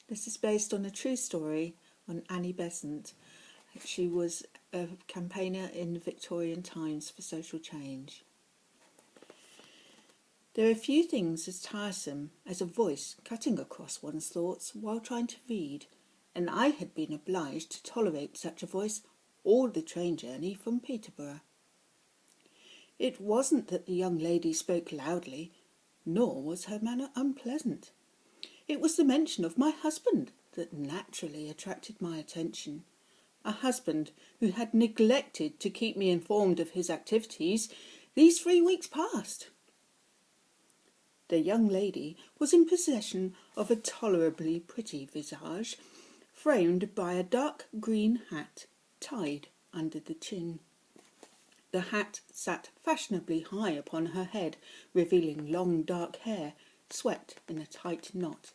This is based on a true story on Annie Besant. She was a campaigner in the Victorian times for social change. There are few things as tiresome as a voice cutting across one's thoughts while trying to read, and I had been obliged to tolerate such a voice all the train journey from Peterborough. It wasn't that the young lady spoke loudly, nor was her manner unpleasant. It was the mention of my husband that naturally attracted my attention, a husband who had neglected to keep me informed of his activities these 3 weeks past. The young lady was in possession of a tolerably pretty visage, framed by a dark green hat tied under the chin. The hat sat fashionably high upon her head, revealing long dark hair swept in a tight knot.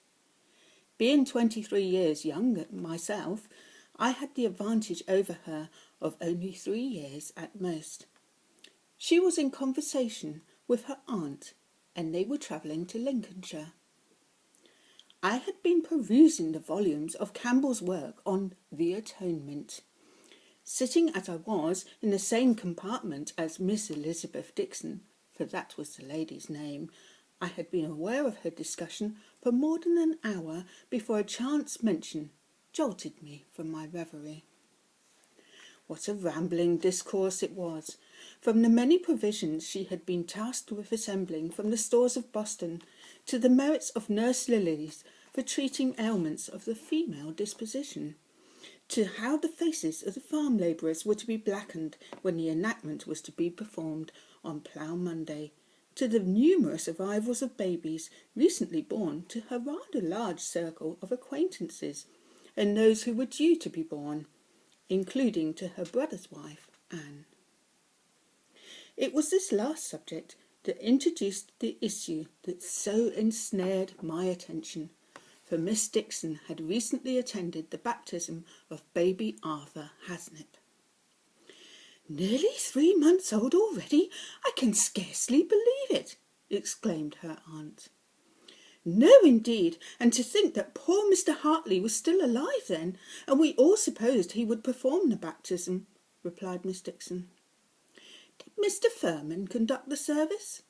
Being 23 years younger myself, I had the advantage over her of only 3 years at most. She was in conversation with her aunt, and they were travelling to Lincolnshire. I had been perusing the volumes of Campbell's work on the Atonement. Sitting as I was in the same compartment as Miss Elizabeth Dixon, for that was the lady's name, I had been aware of her discussion for more than an hour before a chance mention jolted me from my reverie. What a rambling discourse it was, from the many provisions she had been tasked with assembling from the stores of Boston, to the merits of Nurse Lilies for treating ailments of the female disposition, to how the faces of the farm labourers were to be blackened when the enactment was to be performed on Plough Monday, to the numerous arrivals of babies recently born to her rather large circle of acquaintances, and those who were due to be born, including to her brother's wife, Anne. It was this last subject that introduced the issue that so ensnared my attention, for Miss Dixon had recently attended the baptism of baby Arthur Hasnett. "Nearly 3 months old already? I can scarcely believe it," exclaimed her aunt. "No, indeed, and to think that poor Mr. Hartley was still alive then, and we all supposed he would perform the baptism," replied Miss Dixon. "Did Mr. Furman conduct the service?"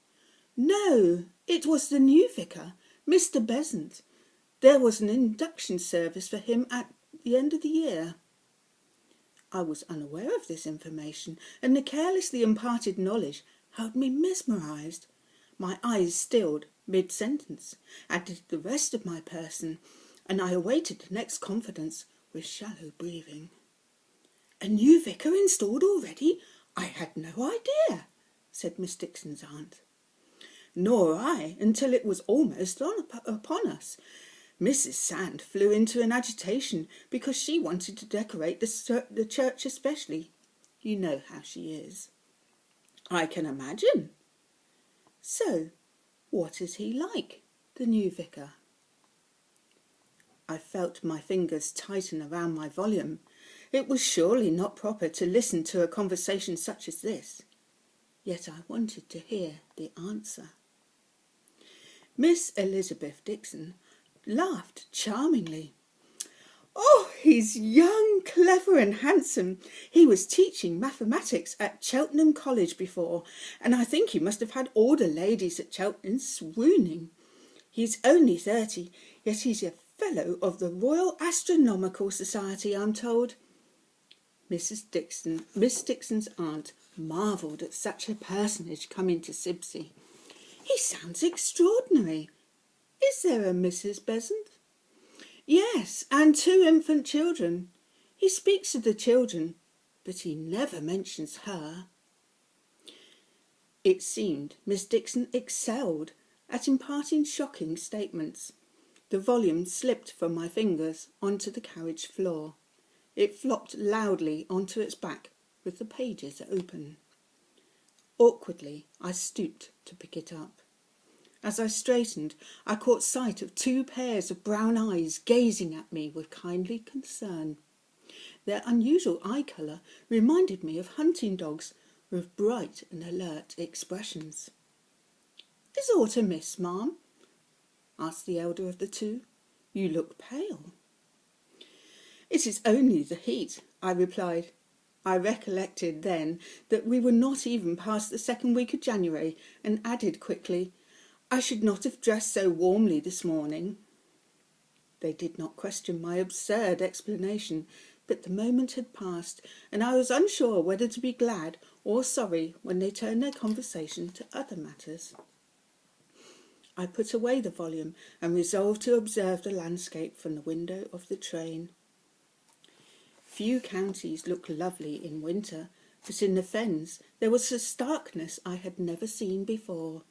"No, it was the new vicar, Mr. Besant. There was an induction service for him at the end of the year." I was unaware of this information, and the carelessly imparted knowledge held me mesmerised. My eyes stilled mid-sentence, as did the rest of my person, and I awaited the next confidence with shallow breathing. "A new vicar installed already? I had no idea," said Miss Dixon's aunt. "Nor I, until it was almost upon us. Mrs. Sand flew into an agitation because she wanted to decorate the church especially. You know how she is." "I can imagine." "So, what is he like, the new vicar?" I felt my fingers tighten around my volume. It was surely not proper to listen to a conversation such as this. Yet I wanted to hear the answer. Miss Elizabeth Dixon laughed charmingly. "Oh, he's young, clever and handsome. He was teaching mathematics at Cheltenham College before, and I think he must have had all the ladies at Cheltenham swooning. He's only 30, yet he's a fellow of the Royal Astronomical Society, I'm told." Miss Dixon's aunt marvelled at such a personage coming to Sibsey. "He sounds extraordinary. Is there a Mrs. Besant?" "Yes, and 2 infant children. He speaks of the children, but he never mentions her." It seemed Miss Dixon excelled at imparting shocking statements. The volume slipped from my fingers onto the carriage floor. It flopped loudly onto its back with the pages open. Awkwardly, I stooped to pick it up. As I straightened, I caught sight of 2 pairs of brown eyes gazing at me with kindly concern. Their unusual eye colour reminded me of hunting dogs with bright and alert expressions. "Is aught amiss, ma'am?" asked the elder of the 2. You look pale." "It is only the heat," I replied. I recollected then that we were not even past the second week of January, and added quickly, "I should not have dressed so warmly this morning." They did not question my absurd explanation, but the moment had passed, and I was unsure whether to be glad or sorry when they turned their conversation to other matters. I put away the volume and resolved to observe the landscape from the window of the train. Few counties look lovely in winter, but in the fens there was a starkness I had never seen before.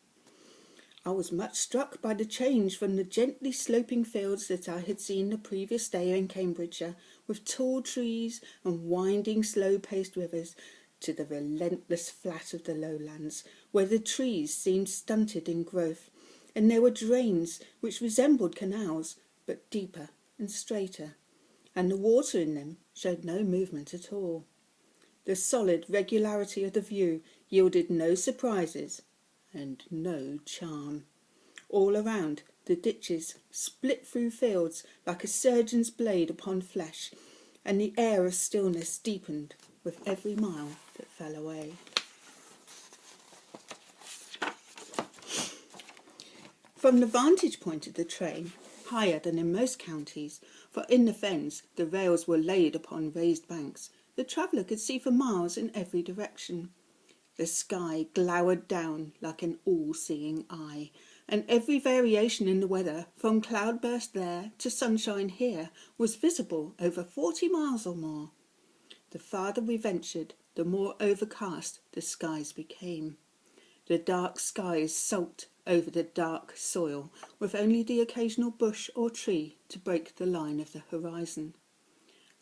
I was much struck by the change from the gently sloping fields that I had seen the previous day in Cambridgeshire, with tall trees and winding slow-paced rivers, to the relentless flat of the lowlands, where the trees seemed stunted in growth, and there were drains which resembled canals, but deeper and straighter, and the water in them showed no movement at all. The solid regularity of the view yielded no surprises and no charm. All around, the ditches split through fields like a surgeon's blade upon flesh, and the air of stillness deepened with every mile that fell away. From the vantage point of the train, higher than in most counties, for in the fens the rails were laid upon raised banks, the traveller could see for miles in every direction. The sky glowered down like an all-seeing eye, and every variation in the weather, from cloudburst there to sunshine here, was visible over 40 miles or more. The farther we ventured, the more overcast the skies became. The dark skies sulked over the dark soil, with only the occasional bush or tree to break the line of the horizon.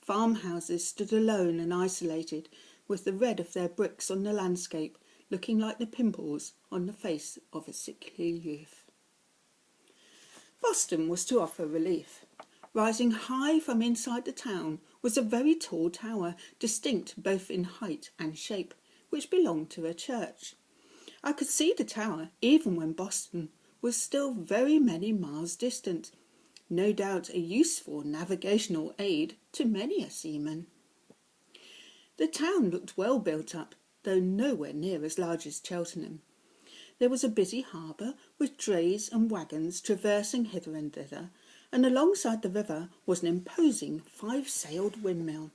Farmhouses stood alone and isolated, with the red of their bricks on the landscape looking like the pimples on the face of a sickly youth. Boston was to offer relief. Rising high from inside the town was a very tall tower, distinct both in height and shape, which belonged to a church. I could see the tower even when Boston was still very many miles distant, no doubt a useful navigational aid to many a seaman. The town looked well built up, though nowhere near as large as Cheltenham. There was a busy harbour, with drays and wagons traversing hither and thither, and alongside the river was an imposing 5-sailed windmill.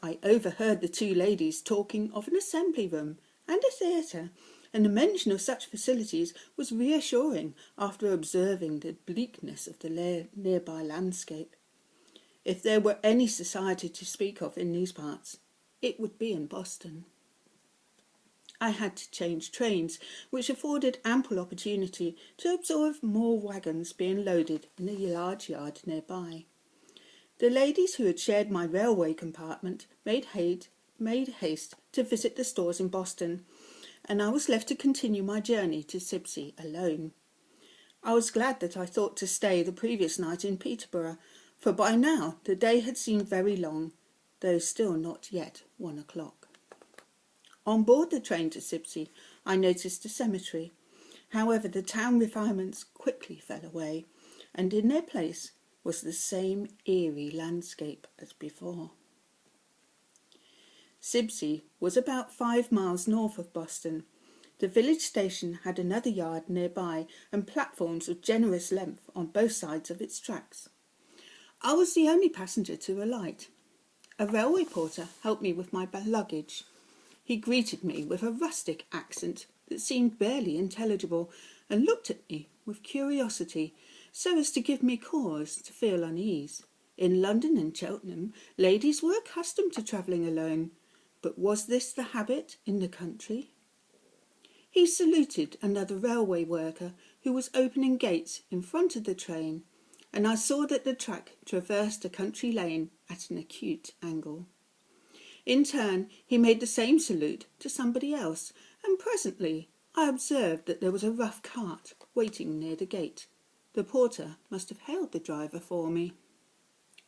I overheard the two ladies talking of an assembly room and a theatre, and the mention of such facilities was reassuring after observing the bleakness of the nearby landscape. If there were any society to speak of in these parts, it would be in Boston. I had to change trains, which afforded ample opportunity to observe more wagons being loaded in a large yard nearby. The ladies who had shared my railway compartment made haste to visit the stores in Boston, and I was left to continue my journey to Sibsey alone. I was glad that I thought to stay the previous night in Peterborough, for by now the day had seemed very long, though still not yet 1 o'clock. On board the train to Sibsey, I noticed a cemetery. However, the town refinements quickly fell away, and in their place was the same eerie landscape as before. Sibsey was about 5 miles north of Boston. The village station had another yard nearby and platforms of generous length on both sides of its tracks. I was the only passenger to alight. A railway porter helped me with my luggage. He greeted me with a rustic accent that seemed barely intelligible, and looked at me with curiosity, so as to give me cause to feel unease. In London and Cheltenham, ladies were accustomed to travelling alone, but was this the habit in the country? He saluted another railway worker who was opening gates in front of the train, and I saw that the track traversed a country lane at an acute angle. In turn, he made the same salute to somebody else, and presently I observed that there was a rough cart waiting near the gate. The porter must have hailed the driver for me.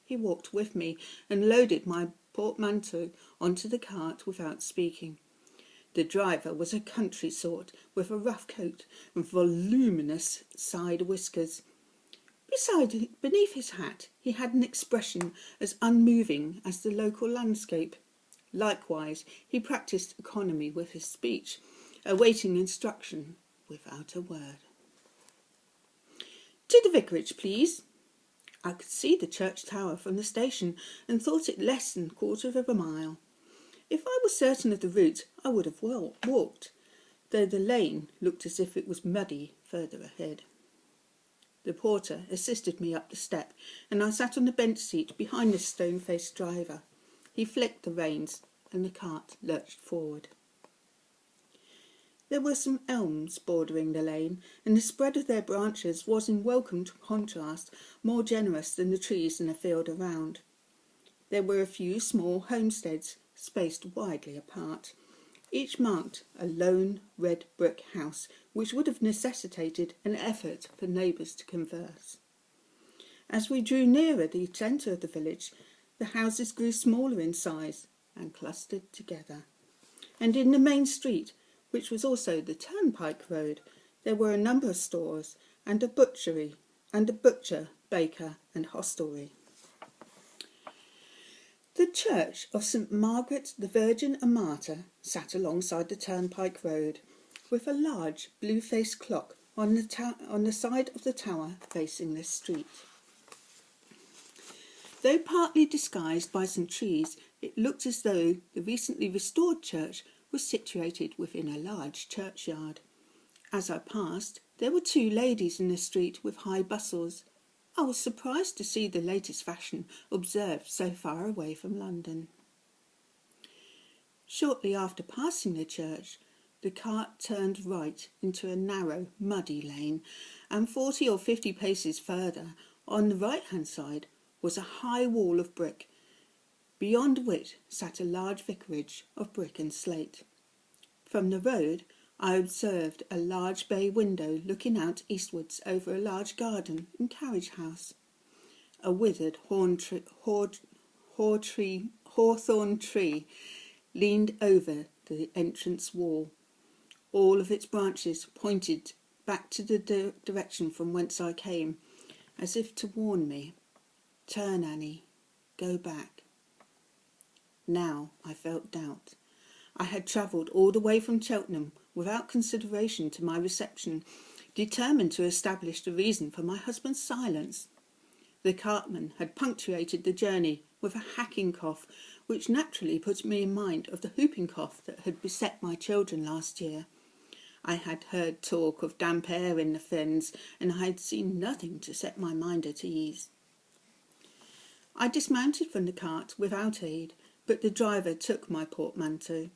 He walked with me and loaded my portmanteau onto the cart without speaking. The driver was a country sort, with a rough coat and voluminous side whiskers. Beneath his hat, he had an expression as unmoving as the local landscape. Likewise, he practised economy with his speech, awaiting instruction without a word. "To the vicarage, please." I could see the church tower from the station and thought it less than a quarter of a mile. If I was certain of the route, I would have walked, though the lane looked as if it was muddy further ahead. The porter assisted me up the step, and I sat on the bench seat behind the stone-faced driver. He flicked the reins, and the cart lurched forward. There were some elms bordering the lane, and the spread of their branches was in welcome contrast more generous than the trees in the field around. There were a few small homesteads, spaced widely apart. Each marked a lone red brick house, which would have necessitated an effort for neighbours to converse. As we drew nearer the centre of the village, the houses grew smaller in size and clustered together. And in the main street, which was also the turnpike road, there were a number of stores and a butchery, and a butcher, baker and hostelry. The church of St. Margaret the Virgin and Martyr sat alongside the turnpike road, with a large blue-faced clock on the side of the tower facing this street. Though partly disguised by some trees, it looked as though the recently restored church was situated within a large churchyard. As I passed, there were two ladies in the street with high bustles. I was surprised to see the latest fashion observed so far away from London. Shortly after passing the church, the cart turned right into a narrow, muddy lane, and 40 or 50 paces further, on the right-hand side, was a high wall of brick, beyond which sat a large vicarage of brick and slate. From the road, I observed a large bay window looking out eastwards over a large garden and carriage house. A withered hawthorn tree leaned over the entrance wall. All of its branches pointed back to the direction from whence I came, as if to warn me, "Turn, Annie, go back." Now I felt doubt. I had travelled all the way from Cheltenham without consideration to my reception, determined to establish the reason for my husband's silence. The cartman had punctuated the journey with a hacking cough, which naturally put me in mind of the whooping cough that had beset my children last year. I had heard talk of damp air in the fens, and I had seen nothing to set my mind at ease. I dismounted from the cart without aid, but the driver took my portmanteau.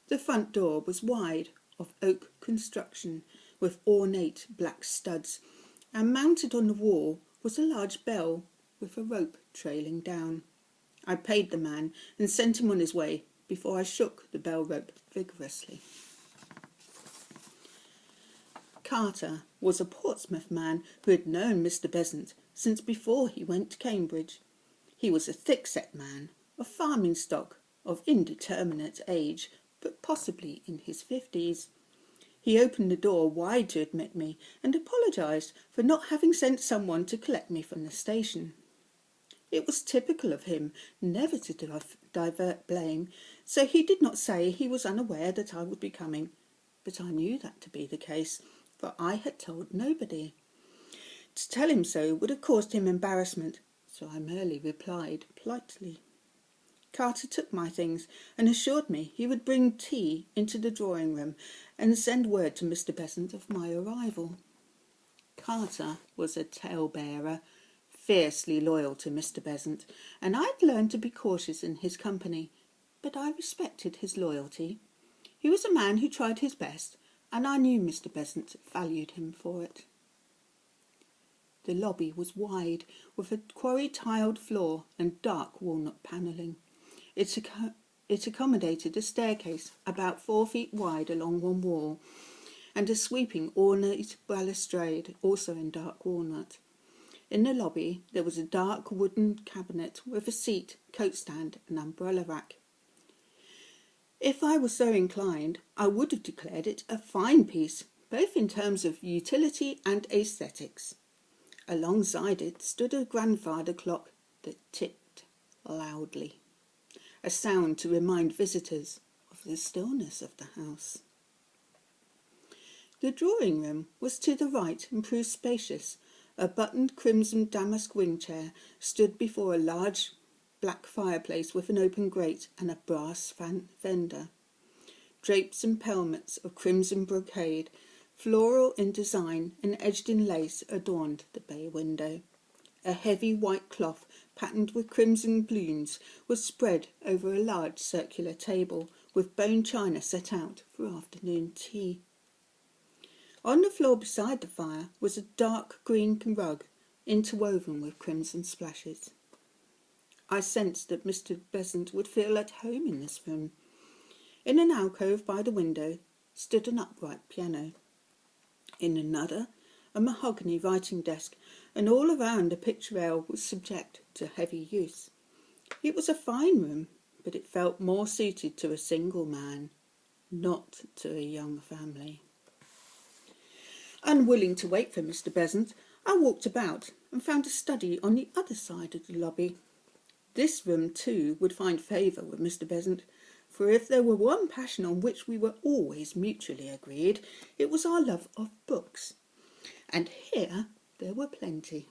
The front door was wide, of oak construction, with ornate black studs, and mounted on the wall was a large bell with a rope trailing down. I paid the man and sent him on his way before I shook the bell rope vigorously. Carter was a Portsmouth man who had known Mr. Besant since before he went to Cambridge. He was a thick-set man, of farming stock, of indeterminate age, but possibly in his 50s. He opened the door wide to admit me, and apologised for not having sent someone to collect me from the station. It was typical of him never to divert blame, so he did not say he was unaware that I would be coming, but I knew that to be the case, for I had told nobody. To tell him so would have caused him embarrassment, so I merely replied politely. Carter took my things and assured me he would bring tea into the drawing-room and send word to Mr. Besant of my arrival. Carter was a tale-bearer, fiercely loyal to Mr. Besant, and I had learned to be cautious in his company, but I respected his loyalty. He was a man who tried his best, and I knew Mr. Besant valued him for it. The lobby was wide, with a quarry-tiled floor and dark walnut panelling. It accommodated a staircase about 4 feet wide along one wall, and a sweeping ornate balustrade, also in dark walnut. In the lobby there was a dark wooden cabinet with a seat, coat stand and umbrella rack. If I was so inclined, I would have declared it a fine piece, both in terms of utility and aesthetics. Alongside it stood a grandfather clock that ticked loudly, a sound to remind visitors of the stillness of the house. The drawing room was to the right and proved spacious. A buttoned crimson damask wing chair stood before a large black fireplace with an open grate and a brass fender. Drapes and pelmets of crimson brocade, floral in design and edged in lace, adorned the bay window. A heavy white cloth, patterned with crimson blooms, was spread over a large circular table, with bone china set out for afternoon tea. On the floor beside the fire was a dark green rug, interwoven with crimson splashes. I sensed that Mr. Besant would feel at home in this room. In an alcove by the window stood an upright piano. In another, a mahogany writing desk, and all around a picture rail was subject to heavy use. It was a fine room, but it felt more suited to a single man, not to a young family. Unwilling to wait for Mr. Besant, I walked about and found a study on the other side of the lobby. This room, too, would find favour with Mr. Besant, for if there were one passion on which we were always mutually agreed, it was our love of books. And here there were plenty.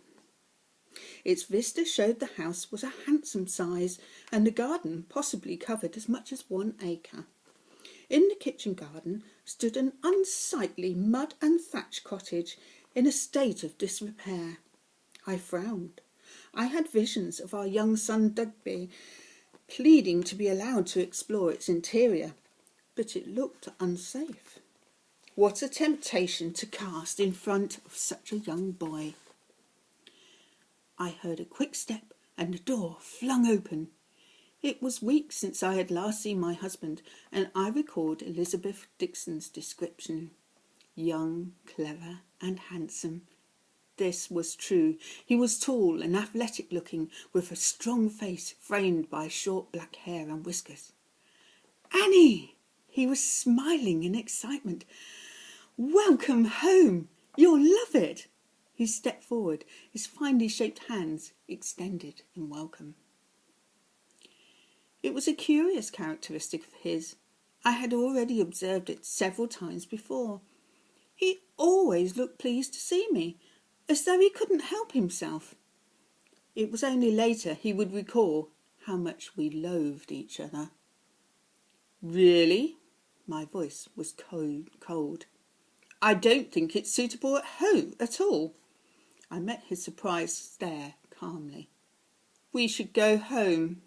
Its vista showed the house was a handsome size, and the garden possibly covered as much as 1 acre. In the kitchen garden stood an unsightly mud and thatch cottage in a state of disrepair. I frowned. I had visions of our young son Dugby pleading to be allowed to explore its interior, but it looked unsafe. What a temptation to cast in front of such a young boy. I heard a quick step and the door flung open. It was weeks since I had last seen my husband, and I recalled Elizabeth Dixon's description. Young, clever and handsome. This was true. He was tall and athletic-looking, with a strong face framed by short black hair and whiskers. "Annie!" He was smiling in excitement. "Welcome home! You'll love it!" He stepped forward, his finely shaped hands extended in welcome. It was a curious characteristic of his. I had already observed it several times before. He always looked pleased to see me, as though he couldn't help himself. It was only later he would recall how much we loathed each other. "Really?" My voice was cold. "I don't think it's suitable at home at all." I met his surprised stare calmly. "We should go home,"